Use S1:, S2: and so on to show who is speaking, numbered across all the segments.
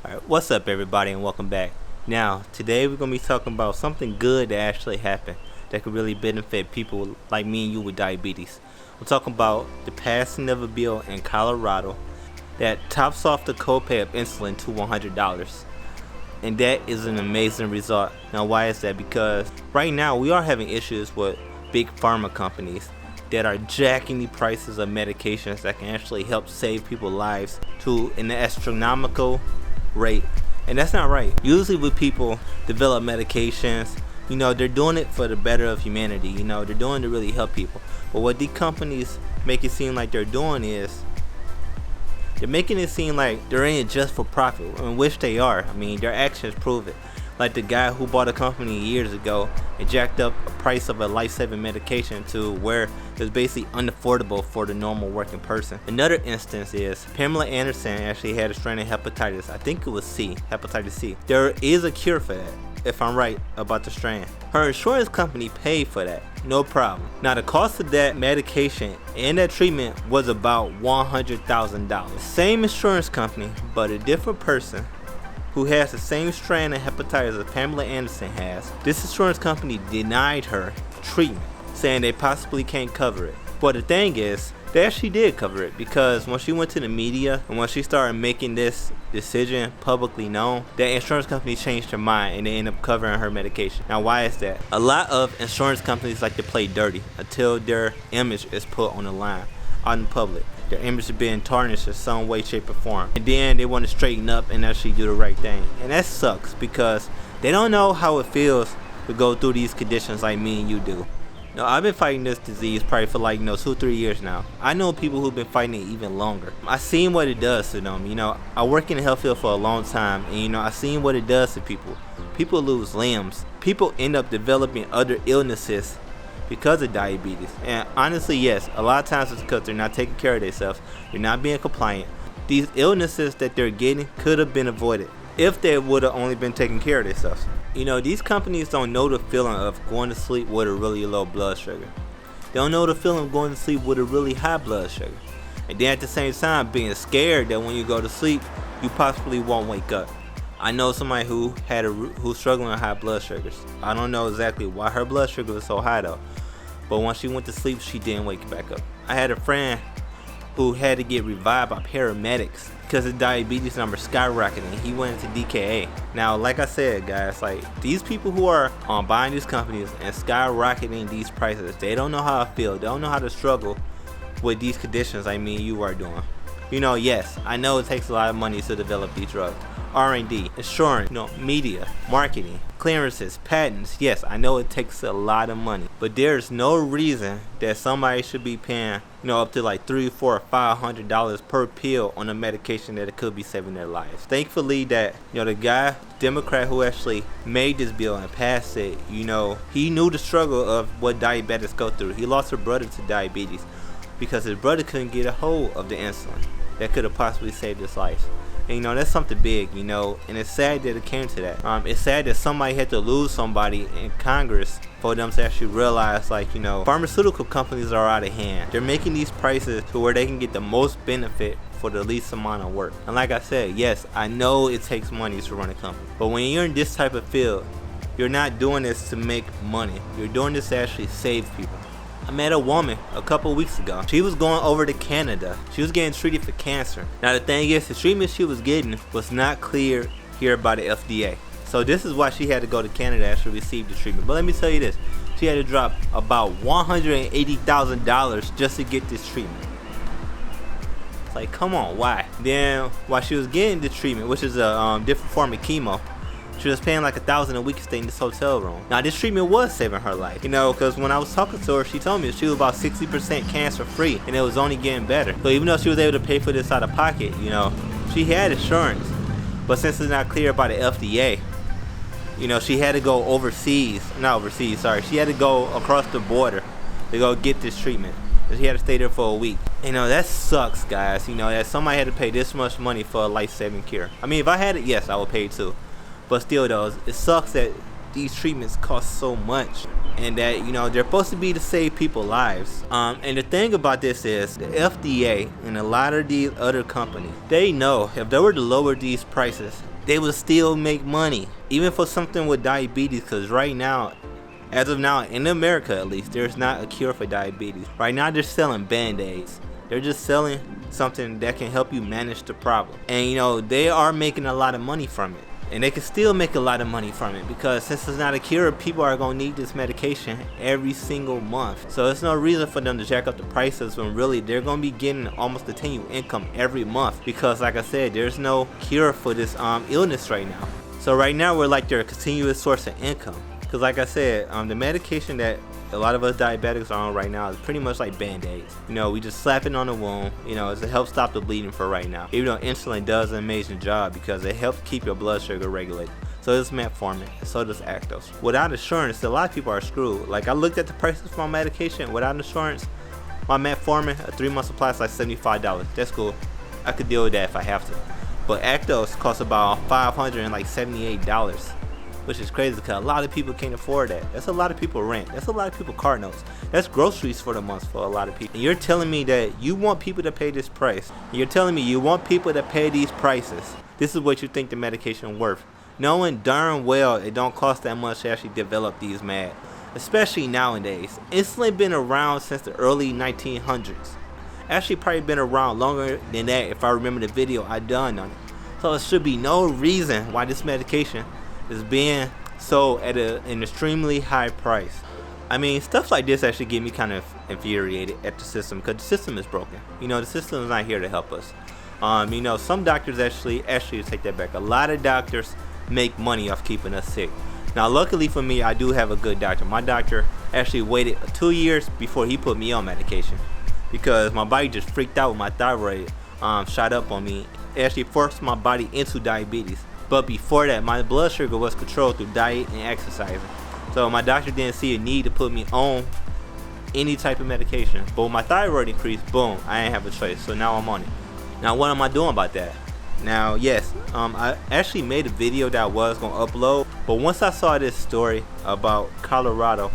S1: Alright, what's up everybody and welcome back. Now, today we're going to be talking about something good that actually happened that could really benefit people like me and you with diabetes. We're talking about the passing of a bill in Colorado that tops off the copay of insulin to $100. And that is an amazing result. Now, why is that? Because right now we are having issues with big pharma companies that are jacking the prices of medications that can actually help save people's lives to an astronomical rate. And that's not right. Usually when people develop medications, they're doing it for the better of humanity. They're doing it to really help people. But what these companies make it seem like they're doing is they're making it seem like they're in it just for profit, in which they are. I mean, their actions prove it. Like the guy who bought a company years ago and jacked up a price of a life-saving medication to where it's basically unaffordable for the normal working person. Another instance is Pamela Anderson actually had a strain of hepatitis. I think it was hepatitis C. There is a cure for that, if I'm right about the strain. Her insurance company paid for that, no problem. Now the cost of that medication and that treatment was about $100,000. Same insurance company, but a different person who has the same strain of hepatitis as Pamela Anderson has. This insurance company denied her treatment, saying they possibly can't cover it. But the thing is, they actually did cover it, because when she went to the media and when she started making this decision publicly known, that insurance company changed their mind and they ended up covering her medication. Now why is that? A lot of insurance companies like to play dirty until their image is put on the line out in public. Their image is being tarnished in some way, shape, or form. And then they want to straighten up and actually do the right thing. And that sucks, because they don't know how it feels to go through these conditions like me and you do. Now, I've been fighting this disease probably for like 2-3 years now. I know people who've been fighting it even longer. I've seen what it does to them. I work in the health field for a long time, and I've seen what it does to people. People lose limbs. People end up developing other illnesses because of diabetes. And honestly, yes, a lot of times it's because they're not taking care of themselves. They're not being compliant. These illnesses that they're getting could have been avoided if they would have only been taking care of themselves. These companies don't know the feeling of going to sleep with a really low blood sugar. They don't know the feeling of going to sleep with a really high blood sugar. And then at the same time being scared that when you go to sleep, you possibly won't wake up. I know somebody who's struggling with high blood sugars. I don't know exactly why her blood sugar was so high though, but when she went to sleep, she didn't wake back up. I had a friend who had to get revived by paramedics because his diabetes number skyrocketing. He went into DKA. Now, like I said, guys, like these people who are buying these companies and skyrocketing these prices, they don't know how to feel. They don't know how to struggle with these conditions like me and you are doing. Yes, I know it takes a lot of money to develop these drugs. R&D, insurance, media, marketing, clearances, patents. Yes, I know it takes a lot of money, but there's no reason that somebody should be paying, up to like $300, $400, or $500 per pill on a medication that it could be saving their lives. Thankfully that, the guy, Democrat who actually made this bill and passed it, he knew the struggle of what diabetics go through. He lost a brother to diabetes because his brother couldn't get a hold of the insulin that could have possibly saved his life. And that's something big, and it's sad that it came to that. It's sad that somebody had to lose somebody in Congress for them to actually realize, pharmaceutical companies are out of hand. They're making these prices to where they can get the most benefit for the least amount of work. And like I said, yes, I know it takes money to run a company, but when you're in this type of field, you're not doing this to make money. You're doing this to actually save people. I met a woman a couple weeks ago. She was going over to Canada. She was getting treated for cancer. Now the thing is, the treatment she was getting was not cleared here by the FDA. So this is why she had to go to Canada to actually receive the treatment. But let me tell you this, she had to drop about $180,000 just to get this treatment. It's like, come on, why? Then while she was getting the treatment, which is a different form of chemo, she was paying like $1,000 a week to stay in this hotel room. Now this treatment was saving her life, because when I was talking to her, she told me she was about 60% cancer free and it was only getting better. So even though she was able to pay for this out of pocket, she had insurance, but since it's not cleared by the FDA, she had to go she had to go across the border to go get this treatment. She had to stay there for a week. That sucks, guys. That somebody had to pay this much money for a life-saving cure. I mean, if I had it, yes, I would pay too. But still though, it sucks that these treatments cost so much, and that they're supposed to be to save people's lives. And the thing about this is the FDA and a lot of these other companies, they know if they were to lower these prices, they would still make money, even for something with diabetes. Because right now, as of now, in America at least, there's not a cure for diabetes. Right now they're selling band-aids. They're just selling something that can help you manage the problem. And they are making a lot of money from it. And they can still make a lot of money from it, because since it's not a cure, people are going to need this medication every single month. So there's no reason for them to jack up the prices when really they're going to be getting almost a continued income every month. Because like I said, there's no cure for this illness right now. So right now we're like their continuous source of income. Because like I said, the medication that a lot of us diabetics are on right now is pretty much like band-aids. We just slap it on the wound, to help stop the bleeding for right now. Even though insulin does an amazing job because it helps keep your blood sugar regulated. So does metformin, and so does Actos. Without insurance, a lot of people are screwed. Like, I looked at the prices for my medication. Without insurance, my metformin, a 3-month supply is like $75. That's cool. I could deal with that if I have to. But Actos costs about $578. Which is crazy because a lot of people can't afford that. That's a lot of people rent. That's a lot of people car notes. That's groceries for the month for a lot of people. And you're telling me that you want people to pay this price. You're telling me you want people to pay these prices. This is what you think the medication is worth. Knowing darn well it don't cost that much to actually develop these meds. Especially nowadays. Insulin been around since the early 1900s. Actually probably been around longer than that if I remember the video I done on it. So there should be no reason why this medication is being sold at an extremely high price. I mean, stuff like this actually get me kind of infuriated at the system, because the system is broken. The system is not here to help us. Some doctors actually take that back. A lot of doctors make money off keeping us sick. Now, luckily for me, I do have a good doctor. My doctor actually waited 2 years before he put me on medication, because my body just freaked out with my thyroid shot up on me. It actually forced my body into diabetes. But before that, my blood sugar was controlled through diet and exercising. So my doctor didn't see a need to put me on any type of medication. But when my thyroid increased, boom, I didn't have a choice. So now I'm on it. Now what am I doing about that? Now, yes, I actually made a video that I was going to upload. But once I saw this story about Colorado,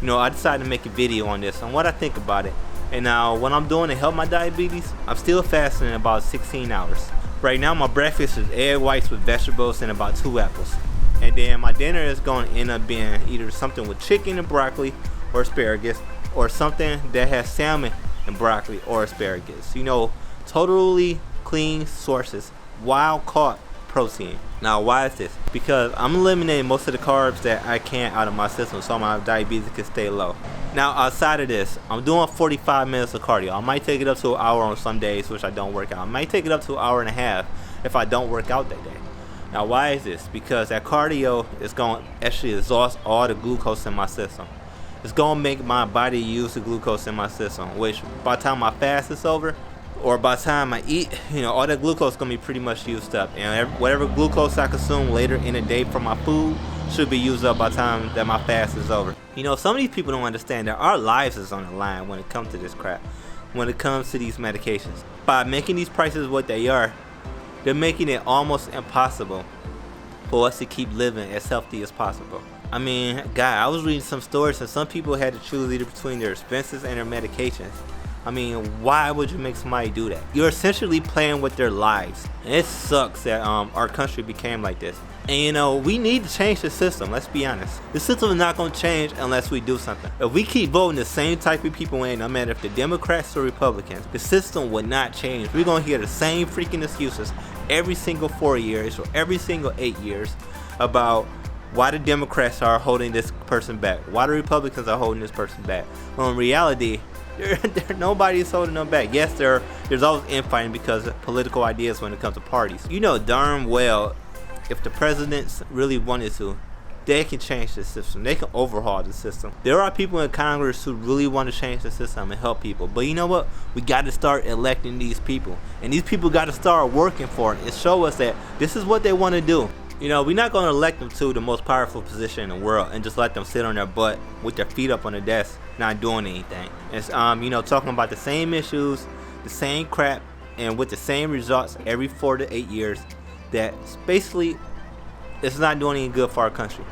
S1: I decided to make a video on this and what I think about it. And now what I'm doing to help my diabetes, I'm still fasting in about 16 hours. Right now my breakfast is egg whites with vegetables and about 2 apples. And then my dinner is going to end up being either something with chicken and broccoli or asparagus, or something that has salmon and broccoli or asparagus. Totally clean sources, wild caught protein. Now why is this? Because I'm eliminating most of the carbs that I can out of my system so my diabetes can stay low. Now outside of this, I'm doing 45 minutes of cardio. I might take it up to an hour on some days which I don't work out. I might take it up to an hour and a half if I don't work out that day. Now why is this? Because that cardio is going to actually exhaust all the glucose in my system. It's going to make my body use the glucose in my system, which by the time my fast is over, or by the time I eat, all that glucose is going to be pretty much used up. And whatever glucose I consume later in the day from my food should be used up by the time that my fast is over. Some of these people don't understand that our lives is on the line when it comes to this crap. When it comes to these medications. By making these prices what they are, they're making it almost impossible for us to keep living as healthy as possible. I mean, God, I was reading some stories and some people had to choose either between their expenses and their medications. I mean, why would you make somebody do that? You're essentially playing with their lives. And it sucks that our country became like this. And we need to change the system, let's be honest. The system is not going to change unless we do something. If we keep voting the same type of people in, no matter if they're Democrats or Republicans, the system would not change. We're going to hear the same freaking excuses every single 4 years or every single 8 years about why the Democrats are holding this person back, why the Republicans are holding this person back. Well, in reality, nobody's holding them back. Yes, there's always infighting because of political ideas when it comes to parties. Darn well, if the presidents really wanted to, they can change the system. They can overhaul the system. There are people in Congress who really want to change the system and help people. But you know what? We got to start electing these people. And these people got to start working for it and show us that this is what they want to do. We're not going to elect them to the most powerful position in the world and just let them sit on their butt with their feet up on the desk, not doing anything. It's, talking about the same issues, the same crap, and with the same results every 4 to 8 years. That basically, it's not doing any good for our country.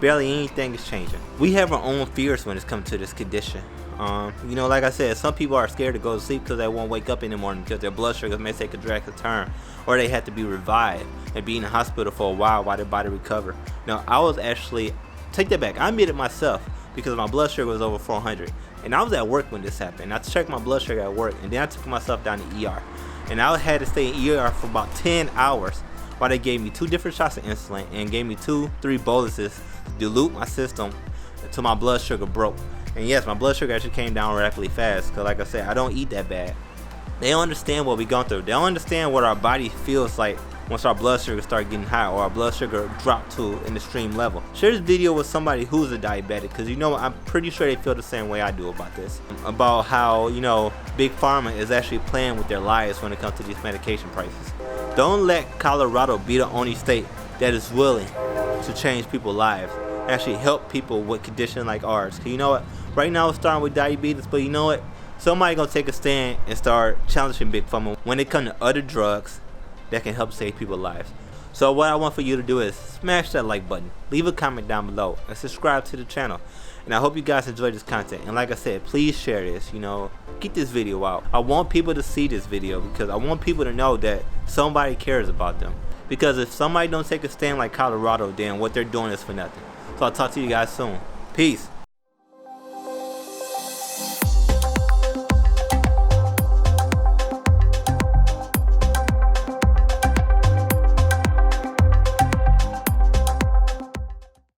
S1: barely anything is changing. We have our own fears when it comes to this condition. You know, like I said, some people are scared to go to sleep because they won't wake up in the morning because their blood sugar may take a drastic turn, or they have to be revived and be in the hospital for a while their body recover. Now, I was actually, take that back, I admitted myself because my blood sugar was over 400, and I was at work when this happened. I checked my blood sugar at work, and then I took myself down to ER, and I had to stay in ER for about 10 hours while they gave me 2 different shots of insulin and gave me 2-3 boluses to dilute my system until my blood sugar broke. And yes, my blood sugar actually came down rapidly fast because, like I said, I don't eat that bad. They don't understand what we're going through. They don't understand what our body feels like once our blood sugar start getting high or our blood sugar drop to an extreme level. Share this video with somebody who's a diabetic, because you know, I'm pretty sure they feel the same way I do about this. About how, you know, Big Pharma is actually playing with their lives when it comes to these medication prices. Don't let Colorado be the only state that is willing to change people's lives, actually help people with conditions like ours. You know what? Right now it's starting with diabetes, but you know what? Somebody gonna take a stand and start challenging Big Pharma when it comes to other drugs that can help save people's lives. So what I want for you to do is smash that like button, leave a comment down below, and subscribe to the channel. And I hope you guys enjoyed this content. And like I said, please share this, you know, get this video out. I want people to see this video because I want people to know that somebody cares about them. Because if somebody don't take a stand like Colorado, then what they're doing is for nothing. So I'll talk to you guys soon. Peace.